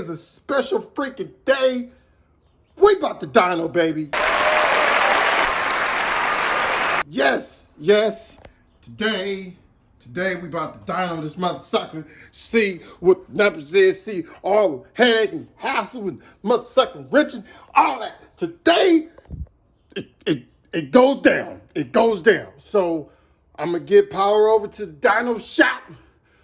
is a special freaking day. We about to dyno, baby. Yes, yes. Today we about to dyno this mother sucker. See what the numbers is. See all the headache and hassle and mother sucking wrenching, all that. Today, it goes down. It goes down. So I'm gonna get power over to the dyno shop.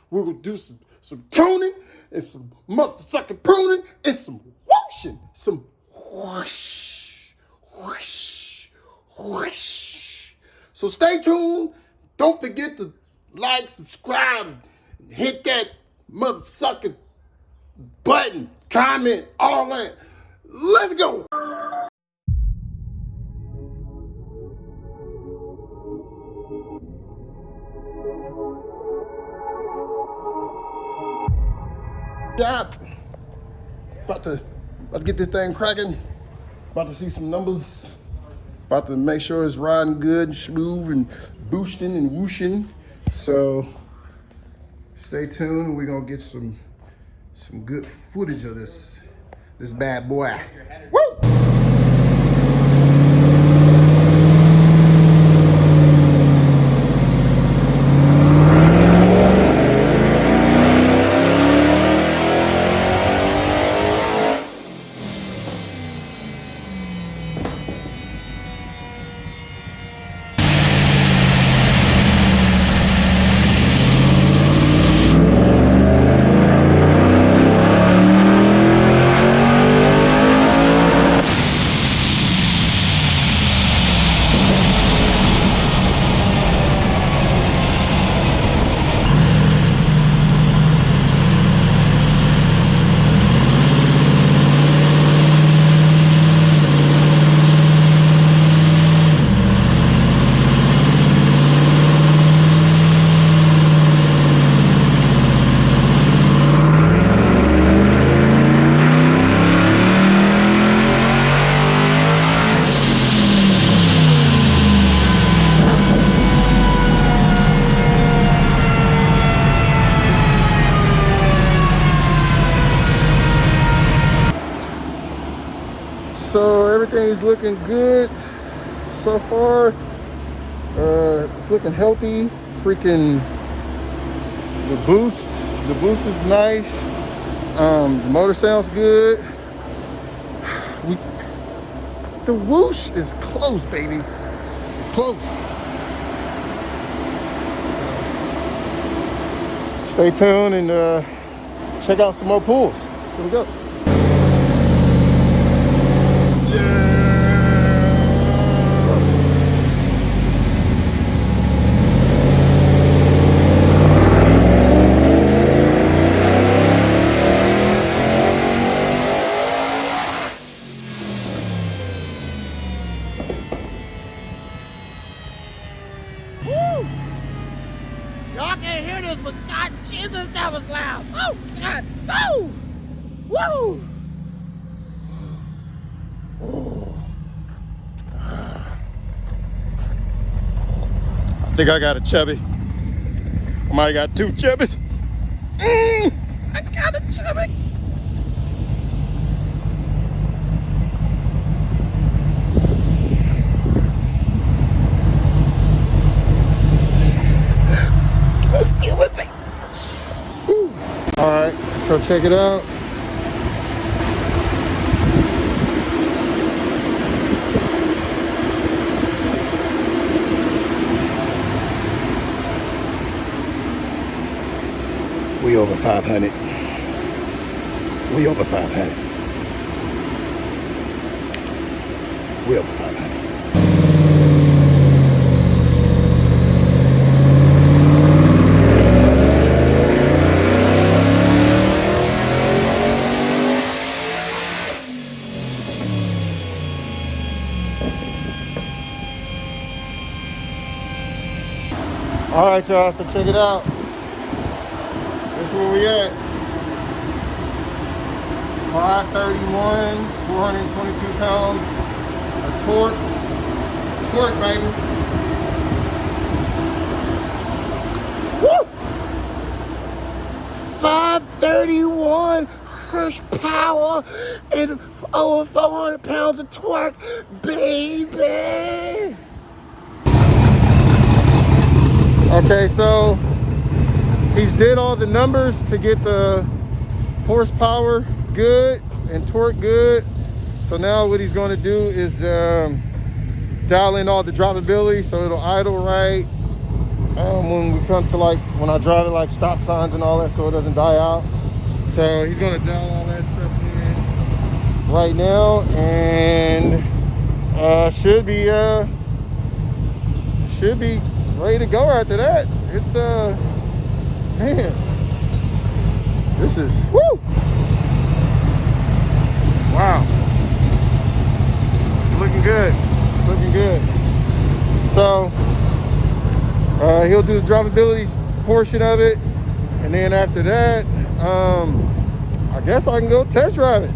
We're gonna do some tuning and some motherfucking pruning and some whooshing. Some whoosh, whoosh, whoosh. So stay tuned. Don't forget to like, subscribe, and hit that motherfucking button, comment, all that. Let's go. Job. About to get this thing cracking. About to see some numbers. About to make sure it's riding good and smooth and boosting and whooshing. So stay tuned. We're gonna get some good footage of this bad boy. Woo! So everything's looking good so far. It's looking healthy. Freaking the boost is nice. The motor sounds good. The whoosh is close, baby. It's close. So, stay tuned and check out some more pulls. Here we go. Y'all can't hear this, but God Jesus, that was loud. Oh, God. Oh! Woo! I think I got a chubby. I might got two chubbies. I got a chubby. Let's get with me. All right, so check it out. We over 500. We over 500. We over 500. All right, y'all, so check it out. This is where we at. 531, 422 pounds of torque. Torque, baby. Woo! 531. horsepower and over 400 pounds of torque, baby. Okay, so he's did all the numbers to get the horsepower good and torque good. So now what he's going to do is dial in all the drivability so it'll idle right when we come to when I drive it, like stop signs and all that, so it doesn't die out. So he's going to dial all that stuff in right now, and should be ready to go after that. It's man, this is woo. Wow, it's looking good. It's looking good. So he'll do the drivability portion of it, and then after that, I guess I can go test drive it.